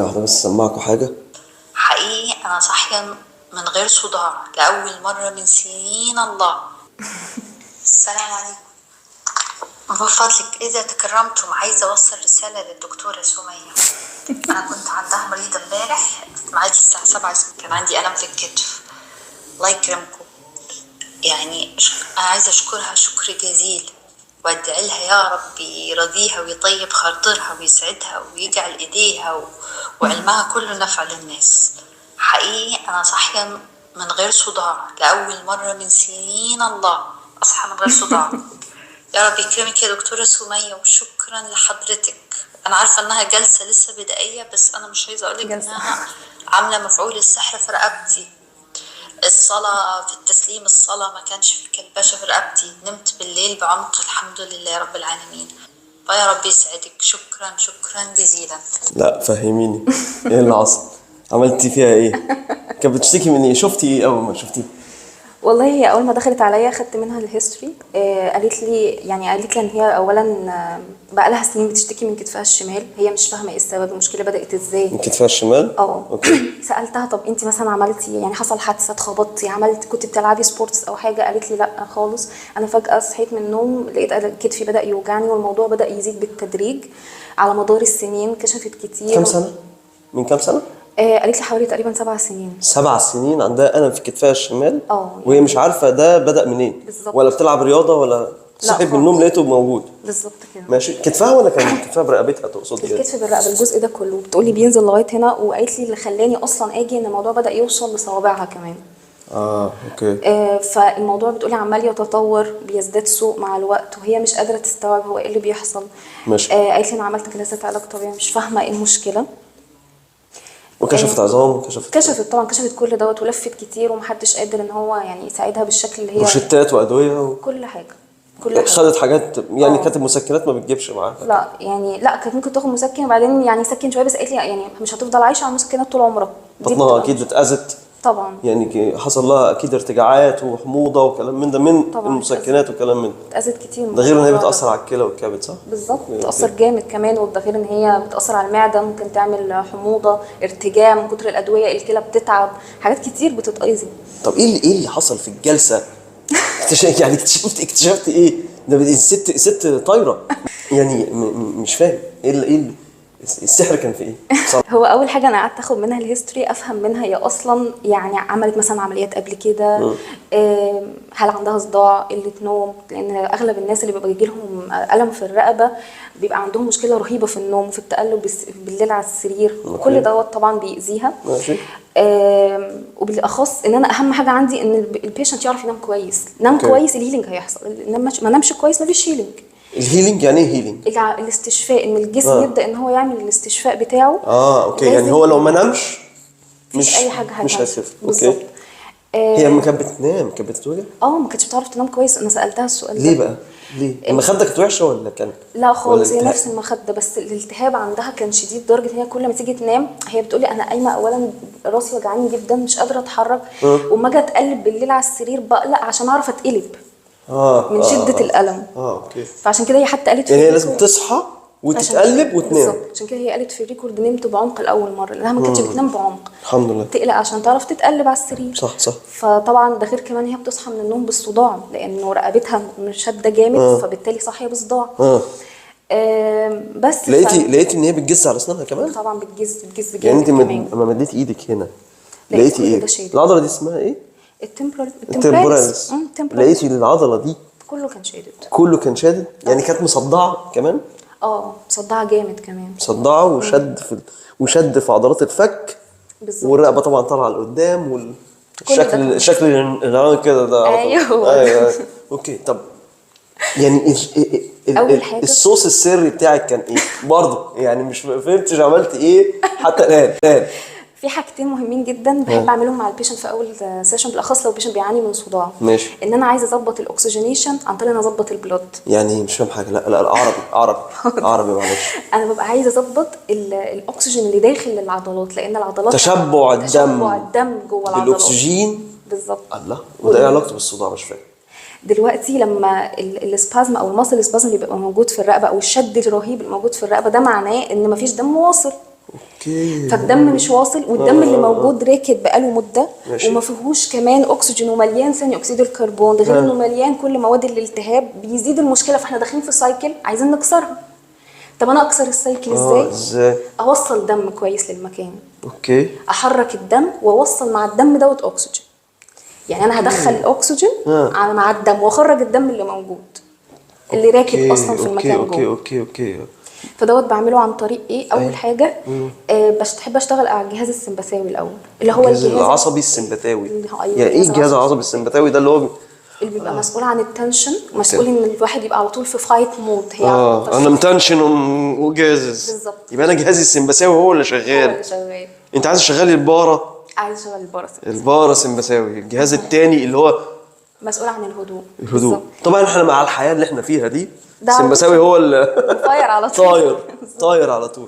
واحدة بس سمعكوا حاجة. حقيقي أنا صاحية من غير صداع لأول مرة من سنين الله. السلام عليكم. من فضلك إذا تكرمتم عايزة أوصل رسالة للدكتورة سمية. أنا كنت عندها مريضة امبارح معادي الساعة 7، كان عندي ألم في الكتف. الله يكرمكم، يعني أنا عايزة أشكرها شكر جزيل وأدعي لها يا رب يرضيها ويطيب خاطرها ويسعدها ويجعل إيديها وعلمها كله نفع للناس. حقيقي أنا صاحية من غير صداع لأول مرة من سنين الله أصحى من غير صداع. يا رب يكرمك يا دكتورة سمية وشكرا لحضرتك. أنا عارفة إنها جلسة لسه بدائية، بس أنا مش عايزة أقولك إنها عاملة مفعول السحر في رقبتي. الصلاة في التسليم، الصلاة ما كانش في كلبشة في رقبتي، نمت بالليل بعمق الحمد لله رب العالمين. فيا رب يسعدك، شكرا شكرا جزيلا. لا فهميني ايه اللي حصل؟ عملتي فيها ايه؟ كانت بتشتكي من ايه؟ شفتي ايه اول ما شفتيه؟ والله هي اول ما دخلت عليا خدت منها الهيستوري. قالت لي ان هي اولا بقى لها سنين بتشتكي من كتفها الشمال. هي مش فاهمه ايه السبب، المشكله بدات ازاي من كتفها الشمال؟ اوكي. سالتها طب انت مثلا عملتي يعني حصل حادثه اتخبطتي كنت بتلعبي سبورتس او حاجه؟ قالت لي لا خالص، انا فجاه صحيت من النوم لقيت كتفي بدا يوجعني والموضوع بدا يزيد بالتدريج على مدار السنين. كشفت كتير. كم سنه؟ من كم سنه؟ قالت لي حوالي تقريبا 7 سنين. 7 سنين عندها ألم في كتفها الشمال؟ وهي يعني مش عارفة ده بدأ منين؟ بالظبط. ولا بتلعب رياضة ولا صحيت من النوم لقيته موجود؟ بالظبط كده. ماشي. كتفها ولا كان كتفها برقبتها تقصد كده؟ الكتف بالرقبه، الجزء ده كله. بتقولي بينزل لغايه هنا، وقالت لي اللي خلاني اصلا اجي ان الموضوع بدا يوصل لصوابعها كمان. اوكي. فالموضوع بتقولي عمال يتطور، بيزداد سوء مع الوقت، وهي مش قادره تستوعب هو ايه اللي بيحصل. ماشي. قالت لي انا عملت جلسات علاج طبيعي، مش فاهمه ايه المشكله. وكشفت عظام كشفت طبعا، كشفت كل دوت ولفت كتير، ومحدش قادر ان هو يعني يساعدها بالشكل اللي هي روشتات وادويه كل حاجه. خدت حاجات يعني كانت المسكنات ما بتجيبش معاها؟ لا يعني لا، كانت ممكن تاخد مسكن وبعدين يعني يسكن شويه، بس قالت لي يعني مش هتفضل عايشه على المسكنات طول عمرها. بطنها اكيد اتاذت طبعا، يعني حصل لها اكيد ارتجاعات وحموضه وكلام من ده من طبعا المسكنات وكلام من اتاذت كتير. ده غير ان هي بتاثر على الكلى والكبد، صح؟ بالظبط، بتاثر جامد كمان. وده غير ان هي بتاثر على المعده، ممكن تعمل حموضه، ارتجاع من كتر الادويه، الكلى بتتعب، حاجات كتير بتتاذي. طب ايه اللي حصل في الجلسه؟ يعني اكتشفت ايه؟ ده ست طايره يعني مش فاهم ايه السحر كان في ايه؟ هو اول حاجه انا قعدت اخد منها الهيستوري، افهم منها هي اصلا يعني عملت مثلا عمليات قبل كده، هل عندها صداع، قله نوم، لان اغلب الناس اللي بيبقى يجيلهم الم في الرقبه بيبقى عندهم مشكله رهيبه في النوم وفي التقلب بالليل على السرير. كل دوت طبعا بيأذيها. ماشي. وبالاخص ان انا اهم حاجه عندي ان البيشنت يعرف ينام كويس. نام كويس الهيلينج هيحصل، ما نامش كويس مفيش هيلينج. الهيلينج يعني ايه هيلينج؟ الاستشفاء، ان الجسم يبدا ان هو يعمل الاستشفاء بتاعه. اوكي. يعني هو لو ما نامش مش اي حاجه مش هيخف. بالظبط. هي ما كانت بتنام، كانت بتتوجع؟ ما كانتش بتعرف تنام كويس. انا سالتها السؤال ده. ليه بقى؟ ليه؟ المخده كانت وحشه ولا كان؟ لا خالص، هي نفس المخده، بس الالتهاب عندها كان شديد لدرجه هي كل ما تيجي تنام هي بتقولي انا قايمه اولا راسي وجعاني جدا، مش قادره اتحرك، وما اجي اتقلب بالليل على السرير بقلق عشان اعرف اتقلب من شده الالم. اوكي. فعشان كده هي حتى قالت يعني هي لازم تصحى وتتقلب وتنام. عشان كده هي قالت في الريكورد نمت بعمق الاول مره، لانها ما كانتش بتنام بعمق. الحمد لله. تقلق عشان تعرف تتقلب على السرير. صح. فطبعا ده غير كمان هي بتصحى من النوم بالصداع، لانه رقبتها شاده جامد، فبالتالي صاحيه بصداع. بس لقيتي ان هي بتجز على اسنانها كمان؟ طبعا بتجز جامد. يعني انت لما مديتي ايدك هنا لقيتي ايه؟ العضله دي اسمها ايه؟ التمبوراليس. لقيتي العضله دي كله كان شادد. يعني كانت مصدعه كمان؟ مصدعه جامد كمان. مصدعه وشد في عضلات الفك. بالظبط. والرقبه طبعا طالعه لقدام الشكل اللي كده ده. ايوه. اوكي. طب يعني اول حاجه الصوص السري بتاعك كان ايه برضه؟ يعني مش فهمتش عملت ايه حتى الان. في حاجتين مهمين جدا بحب اعملهم مع البيشنت في اول سيشن، بالاخص لو البيشنت بيعاني من صداع. ماشي. ان انا عايزه اظبط الاكسجينيشن عن طريق ان اظبط البلود. يعني مش فاهم حاجه. لا عربي معلش. انا ببقى عايزه اظبط الاكسجين اللي داخل العضلات، لان العضلات تشبع الدم جوه العضلات بالاكسجين. بالظبط. الله. وده ايه علاقته بالصداع؟ مش فاهم. دلوقتي لما السبازم او الماسل سبازم اللي بيبقى موجود في الرقبه، او الشد الرهيب اللي موجود في الرقبه، ده معناه ان مفيش دم واصل. اوكي. فالدم مش واصل، والدم اللي موجود راكد بقاله مده، ماشي. وما فيهوش كمان اكسجين، ومليان ثاني اكسيد الكربون، ده غير انه مليان كل مواد الالتهاب، بيزيد المشكله. فاحنا داخلين في سايكل عايزين نكسرها. طب انا اكسر السايكل ازاي؟ ازاي؟ اوصل دم كويس للمكان، اوكي. احرك الدم واوصل مع الدم دوت اكسجين. يعني انا هدخل الاكسجين مع الدم، واخرج الدم اللي موجود اللي راكب اصلا في المكان اوكي جوه. اوكي. فدوت بعمله عن طريق ايه؟ اول حاجه بحب اشتغل على الجهاز السمبثاوي الاول، اللي هو الجهاز العصبي السمبثاوي. أيوة، يعني ايه الجهاز العصبي السمبثاوي ده؟ اللي هو اللي بيبقى مسؤول عن التنشن، مسؤول ان الواحد يبقى على طول في فايت مود. هي انا متنشن وجاهز. بالظبط. يبقى انا جهازي السمبثاوي هو اللي هو شغال. اللي شغال. انت عايز تشغلي البارة؟ عايز اشغل الباراسيمبثاوي. الباراسمبثاوي. الجهاز التاني اللي هو مسؤول عن الهدوء. الهدوء. بالظبط. طبعا احنا مع الحياه اللي احنا فيها دي ده السمبثاوي هو اللي طاير على طول. طاير على طول.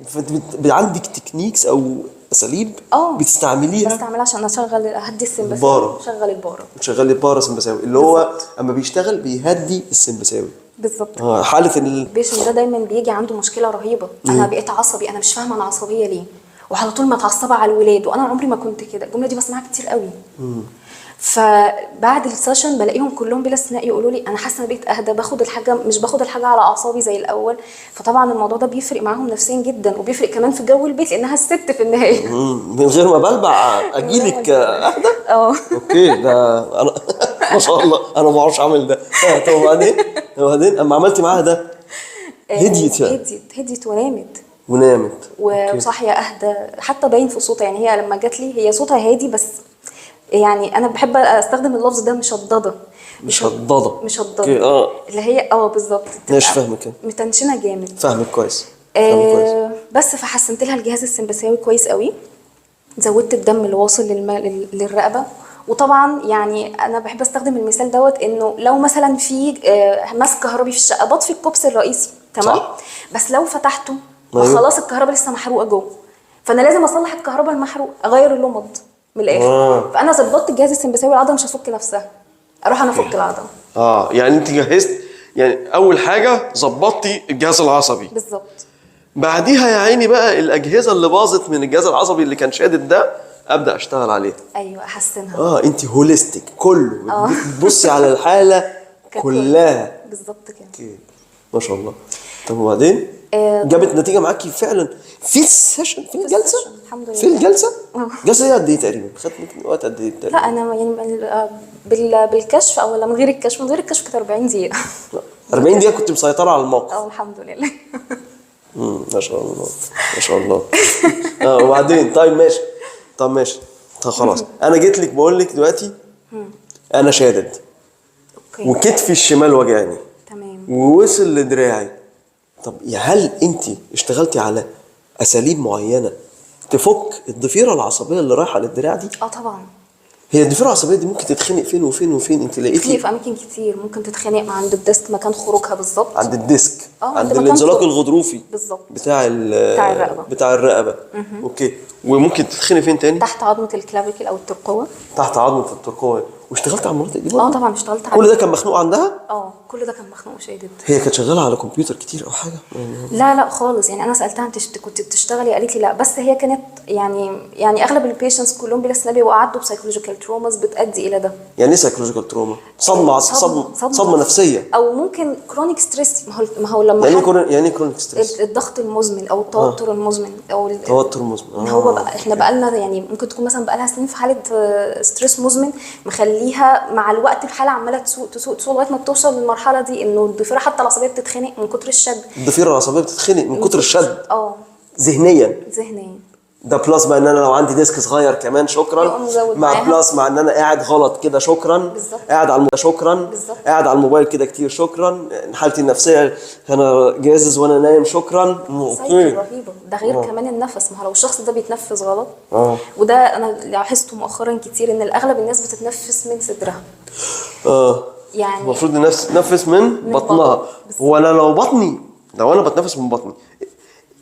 فانت عندك تكنيكس او اساليب بتستعمليها بستعملها عشان اشغل اهدي السمبثاوي، البارة. اشغل البارة، تشغلي الباراسمبثاوي اللي هو اما بيشتغل بيهدي السمبثاوي. بالظبط. حاله البيشن ده دايما بيجي عنده مشكله رهيبه. انا بقيت عصبي، انا مش فاهمه انا عصبيه ليه، وعلى طول متعصبه على الولاد، وانا عمري ما كنت كده. الجمله دي بسمعها كتير قوي. فبعد السيشن بلاقيهم كلهم بلا استثناء يقولوا لي انا حاسه انا بقيت اهدى، مش باخد الحاجه على اعصابي زي الاول. فطبعا الموضوع ده بيفرق معاهم نفسيا جدا، وبيفرق كمان في جو البيت لانها الست في النهايه. من غير ما بلبع اجيلك اهدى. اوكي. ده انا ما شاء الله انا ما بعرفش اعمل ده. طب وبعدين اما عملتي معاها ده هديت يعني؟ هديت ونامت وصاحيه اهدى، حتى باين في صوتها. يعني هي لما جات لي هي صوتها هادي، بس يعني انا بحب استخدم اللفظ ده مشدده. مشدده. اللي هي بالظبط. ماشي فاهمك. متنشنه جامد. فاهمك كويس. بس فحسنت لها الجهاز السمبثاوي كويس قوي، زودت الدم اللي واصل للرقبه. وطبعا يعني انا بحب استخدم المثال دوت، انه لو مثلا في ماس كهربي في الشقه، بطفي الكوبس الرئيسي تمام صح. بس لو فتحته خلاص الكهرباء لسه محروقه جوه، فانا لازم اصلح الكهرباء المحروقه، اغير اللمض من الاخر. فانا ظبطت الجهاز السمبثاوي، العضله مش هتفك نفسها، اروح انا افك العضله. يعني انت جهزت، يعني اول حاجه ظبطتي الجهاز العصبي بالظبط. بعديها يا عيني بقى الاجهزه اللي باظت من الجهاز العصبي اللي كان شادد ده ابدا اشتغل عليها. ايوه احسنها. انت هوليستيك كله. بتبصي على الحالة كلها. بالظبط كده. ما شاء الله. طب وبعدين جابت نتيجة معاكي فعلا في السيشن، في الجلسة؟ الحمد لله. في الجلسة؟ الجلسة دي قد ايه تقريبا؟ خدت وقت قد ايه تقريبا؟ لا انا يعني بالكشف او ولا من غير الكشف؟ من غير الكشف كانت 40 دقيقة. 40 دقيقة كنت مسيطرة على الموقف. الحمد لله. ما شاء الله ما شاء الله. وبعدين طيب ماشي. طب خلاص انا جيت لك بقول لك دلوقتي انا شادد. اوكي. وكتفي الشمال وجعني. تمام. ووصل لدراعي. طب هل انت اشتغلتي على اساليب معينه تفك الضفيره العصبيه اللي رايحه للدراع دي؟ طبعا. هي الضفيره العصبيه دي ممكن تتخنق فين وفين وفين؟ انت لقيتي في اماكن كتير ممكن تتخنق عند الديسك، مكان خروجها بالظبط. عند الديسك. عند الانزلاق الغضروفي بالظبط بتاع الرقبه. اوكي. وممكن تتخنق فين تاني؟ تحت عظمه الكلافيكل او الترقوه. تحت عظمه الترقوه. واشتغلت على المناطق دي برضه؟ طبعا اشتغلت على كل ده كان مخنوق عندها؟ كل ده كان مخنوق وشادد. هي كانت شغاله على كمبيوتر كتير او حاجه؟ لا خالص. يعني انا سالتها انت كنت بتشتغلي؟ قالت لي لا، بس هي كانت يعني اغلب البيشنتس كلهم بلا استثناء بيبقوا عدوا بسايكولوجيكال تروماز بتؤدي الى ده. يعني ايه سايكولوجيكال تروما؟ صدمه نفسيه، او ممكن كرونيك ستريس. ما هو لما يعني كرونيك ستريس، الضغط المزمن او التوتر المزمن او التوتر المزمن. هو بقى احنا بقالنا يعني ممكن تكون مثلا بقالها سنين في حاله ستريس مزمن، مخليها مع الوقت الحاله عماله تسوق لغايه ما بتوصل للمرحله دي انه الضفيره حتى العصبيه بتتخنق من كتر الشد. الضفيره العصبيه بتتخنق من كتر الشد. ذهنيا. ده بلس مع ان انا لو عندي ديسك صغير كمان شكرا، مع بلس مع ان انا قاعد غلط كده شكرا، قاعد على شكرا، قاعد على الموبايل كده كتير شكرا، حالتي النفسيه انا جازز وانا نايم شكرا. رهيبه. ده غير كمان النفس. ما هو لو الشخص ده بيتنفس غلط، وده انا لاحظته مؤخرا كتير ان الاغلب الناس بتتنفس من صدرها. يعني المفروض الناس تتنفس من بطنها. هو انا لو انا بتنفس من بطني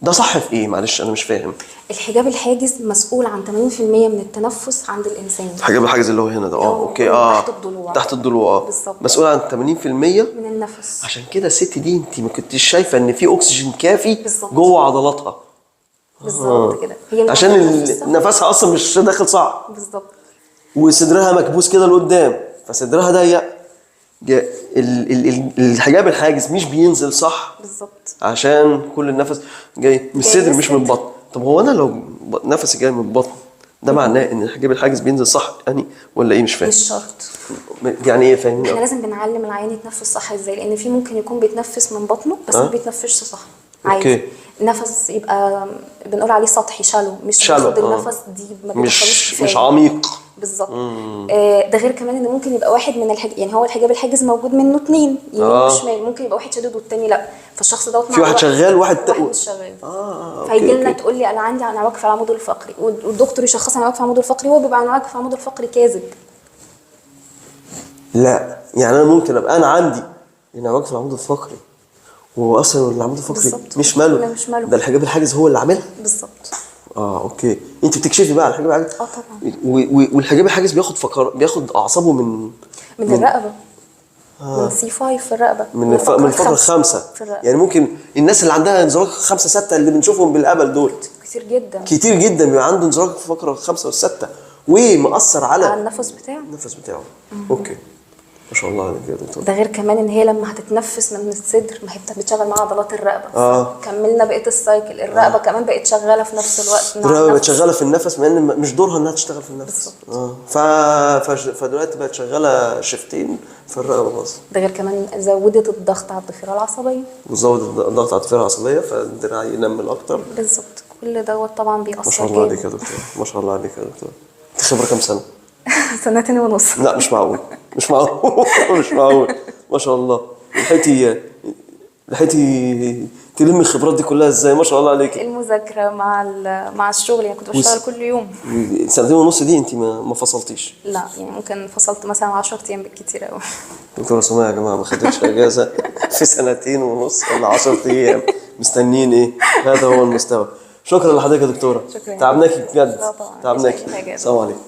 ده صح في ايه؟ معلش انا مش فاهم. الحجاب الحاجز مسؤول عن 80% من التنفس عند الانسان. الحجاب الحاجز اللي هو هنا ده اوكي. تحت الضلوع بالظبط. مسؤول عن 80% من النفس. عشان كده الست دي انت ما كنتش شايفه ان في اكسجين كافي بالزبط. جوه عضلاتها. بالظبط كده. هي عشان بتتنفس صح. نفسها اصلا مش داخل صح، بالظبط. وصدرها مكبوس كده لقدام، فصدرها ضيق. الحجاب الحاجز مش بينزل صح، بالظبط. عشان كل النفس جاي من الصدر مش من الصدر. البطن. طب هو انا لو نفسي جاي من البطن ده معناه ان الحجاب الحاجز بينزل صح يعني، ولا ايه؟ مش فاهم. مش شرط. يعني ايه؟ فاهمين؟ احنا لازم بنعلم العيان يتنفس صح ازاي، لان في ممكن يكون بيتنفس من بطنه بس ما بيتنفسش صح عادي. أوكي. نفس يبقى بنقول عليه سطحي، شالو، مش شالو، بياخد النفس دي ما بيدخلوش مش كفاية. عميق. بالظبط. ده غير كمان ان ممكن يبقى واحد من يعني هو الحجاب الحاجز موجود منه اتنين يمين وشمال، ممكن يبقى واحد شديد والتاني لا، فالشخص دوت في واحد شغال واحد مش شغال. فيجي لنا تقول لي انا عندي انعواج في العمود الفقري، والدكتور يشخص انعواج في العمود الفقري، هو بيبقى انعواج في العمود الفقري كاذب. لا يعني انا ممكن ابقى انا عندي انعواج في العمود الفقري، وهو اصلا العمود الفقري بالظبط. مش ماله، ده الحجاب الحاجز هو اللي عاملها. بالظبط. اوكي. انت بتكشفي بقى على الحجاب الحاجز؟ طبعا. والحجاب الحاجز بياخد اعصابه من الرقبه. من سي 5 في الرقبه، من الفقره الخامسه. يعني ممكن الناس اللي عندها انزلاق 5 6 اللي بنشوفهم بالقبل دول كتير جدا كتير جدا بيبقى عنده انزلاق في الفقره الخامسه والسادسه، ومأثر على النفس بتاعه. اوكي. ما شاء الله عليك يا دكتور. ده غير كمان ان هي لما هتتنفس من الصدر، ما هي بتشغل معاها عضلات الرقبه. كملنا بقيه السايكل، الرقبه كمان بقت شغاله في نفس الوقت. الرقبه بقت شغاله في النفس، مع ان مش دورها انها تشتغل في النفس. فدلوقتي بقت شغاله شيفتين في الرقبه بس. ده غير كمان زودت الضغط على الضفيره العصبيه، وزودت الضغط على الضفيره العصبيه، فالدراع ينمل اكتر. بالظبط. كل دوت طبعا بيأثر. ما شاء الله عليك يا دكتور، ما شاء الله عليك يا دكتور. انت خبره كام سنه؟ 2.5 سنين. لا مش معقول، مش معقول، مش معقول. ما شاء الله. لحقتي تلمي الخبرات دي كلها ازاي؟ ما شاء الله عليك. المذاكره مع الشغل، يعني كنت بشتغل كل يوم. 2.5 سنين دي انت ما فصلتيش؟ لا يعني ممكن فصلت مثلا 10 ايام بالكتير قوي. دكتوره سمية يا جماعه ما خدتش اجازه في 2.5 سنين ولا 10 ايام. مستنيين ايه؟ هذا هو المستوى. شكرا لحضرتك يا دكتوره. شكرا. تعبناكي بجد. لا طبعا. تعبناكي. السلام عليكم.